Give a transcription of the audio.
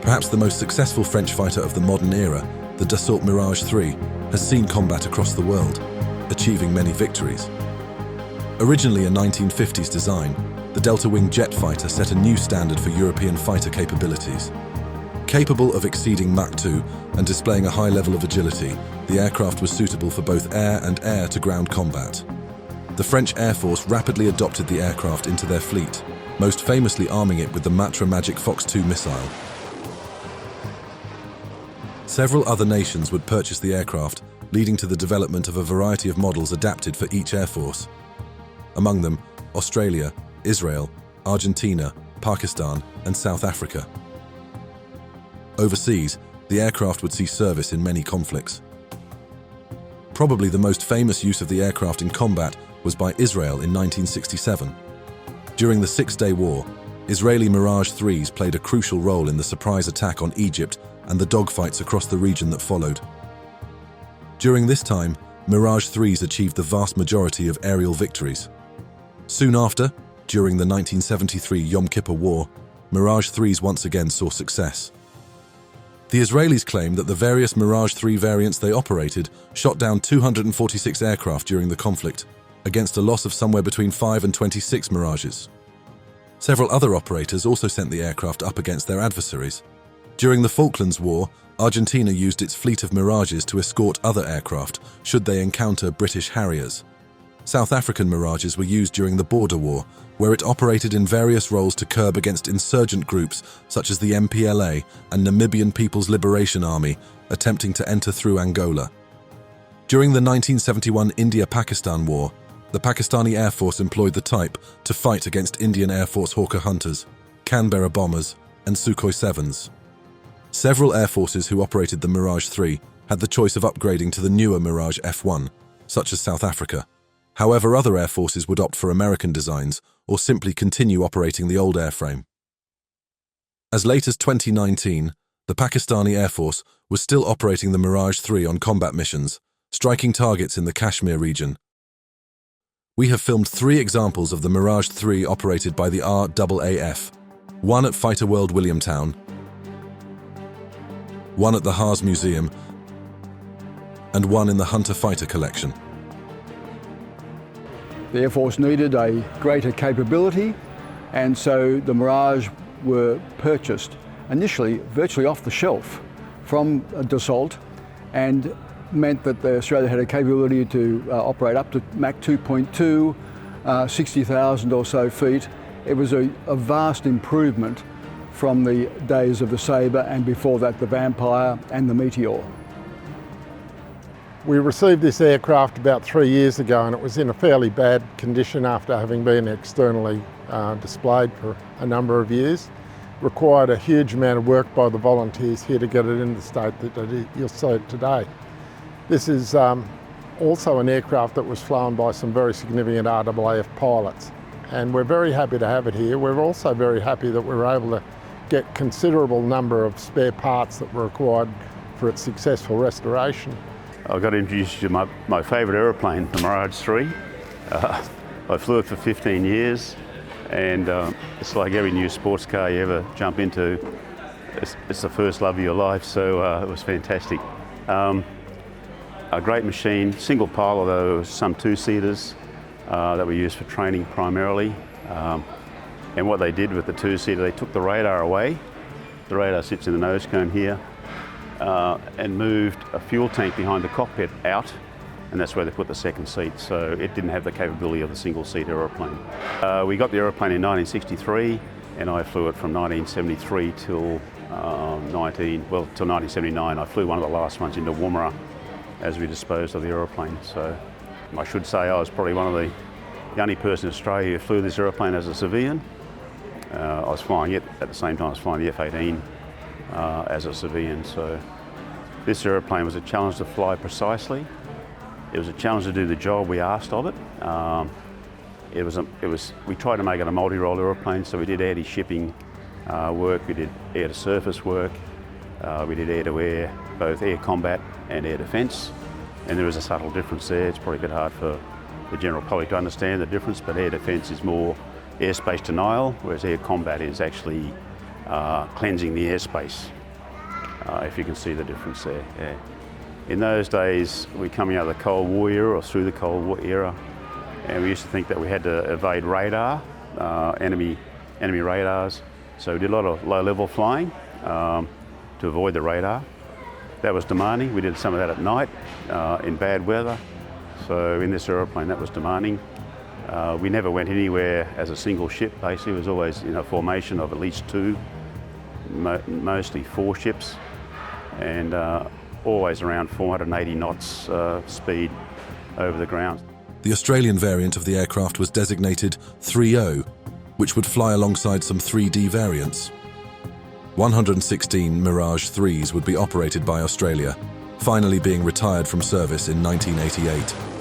Perhaps the most successful French fighter of the modern era, the Dassault Mirage III, has seen combat across the world, achieving many victories. Originally a 1950s design, the delta-wing jet fighter set a new standard for European fighter capabilities. Capable of exceeding Mach 2 and displaying a high level of agility, the aircraft was suitable for both air and air-to-ground combat. The French Air Force rapidly adopted the aircraft into their fleet, most famously arming it with the Matra Magic Fox 2 missile. Several other nations would purchase the aircraft, leading to the development of a variety of models adapted for each air force. Among them, Australia, Israel, Argentina, Pakistan, and South Africa. Overseas, the aircraft would see service in many conflicts. Probably the most famous use of the aircraft in combat was by Israel in 1967. During the Six-Day War, Israeli Mirage IIIs played a crucial role in the surprise attack on Egypt and the dogfights across the region that followed. During this time, Mirage IIIs achieved the vast majority of aerial victories. Soon after, during the 1973 Yom Kippur War, Mirage IIIs once again saw success. The Israelis claim that the various Mirage III variants they operated shot down 246 aircraft during the conflict, against a loss of somewhere between 5 and 26 Mirages. Several other operators also sent the aircraft up against their adversaries. During the Falklands War, Argentina used its fleet of Mirages to escort other aircraft should they encounter British Harriers. South African Mirages were used during the Border War, where it operated in various roles to curb against insurgent groups such as the MPLA and Namibian People's Liberation Army attempting to enter through Angola. During the 1971 India-Pakistan War, the Pakistani Air Force employed the type to fight against Indian Air Force Hawker Hunters, Canberra bombers, and Sukhoi 7s. Several air forces who operated the Mirage III had the choice of upgrading to the newer Mirage F1, such as South Africa. However, other air forces would opt for American designs or simply continue operating the old airframe. As late as 2019, the Pakistani Air Force was still operating the Mirage III on combat missions, striking targets in the Kashmir region. We have filmed 3 examples of the Mirage III operated by the RAAF, one at Fighter World Williamtown, one at the HARS Museum, and one in the Hunter Fighter Collection. The Air Force needed a greater capability, and so the Mirage were purchased initially virtually off the shelf from Dassault, and meant that Australia had a capability to operate up to Mach 2.2, 60,000 or so feet. It was a vast improvement from the days of the Sabre, and before that the Vampire and the Meteor. We received this aircraft about 3 years ago, and it was in a fairly bad condition after having been externally displayed for a number of years. Required a huge amount of work by the volunteers here to get it in the state that you'll see it today. This is also an aircraft that was flown by some very significant RAAF pilots, and we're very happy to have it here. We're also very happy that we were able to get considerable number of spare parts that were required for its successful restoration. I got introduced to my favourite aeroplane, the Mirage III. I flew it for 15 years, and it's like every new sports car you ever jump into. It's the first love of your life, so it was fantastic. A great machine, single pilot, though there was some 2-seaters that were used for training primarily. And what they did with the 2-seater, they took the radar away. The radar sits in the nose cone here, and moved a fuel tank behind the cockpit out, and that's where they put the second seat. So it didn't have the capability of a single-seat aeroplane. We got the aeroplane in 1963, and I flew it from 1973 till 1979. I flew one of the last ones into Woomera as we disposed of the aeroplane. So I should say I was probably one of the only person in Australia who flew this aeroplane as a civilian. I was flying it at the same time I was flying the F-18 as a civilian. So this aeroplane was a challenge to fly precisely. It was a challenge to do the job we asked of it. We tried to make it a multi-role aeroplane, so we did air-to-shipping work, we did air-to-surface work, we did air-to-air, both air combat and air defence. And there is a subtle difference there. It's probably a bit hard for the general public to understand the difference, but air defence is more airspace denial, whereas air combat is actually cleansing the airspace, if you can see the difference there. Yeah. In those days, we're coming out of the Cold War era or through the Cold War era, and we used to think that we had to evade radar, enemy radars. So we did a lot of low-level flying to avoid the radar. That was demanding. We did some of that at night in bad weather. So in this aeroplane, that was demanding. We never went anywhere as a single ship, basically. It was always in a formation of at least two, mostly 4 ships, and always around 480 knots speed over the ground. The Australian variant of the aircraft was designated 3O, which would fly alongside some 3D variants. 116 Mirage 3s would be operated by Australia, finally being retired from service in 1988.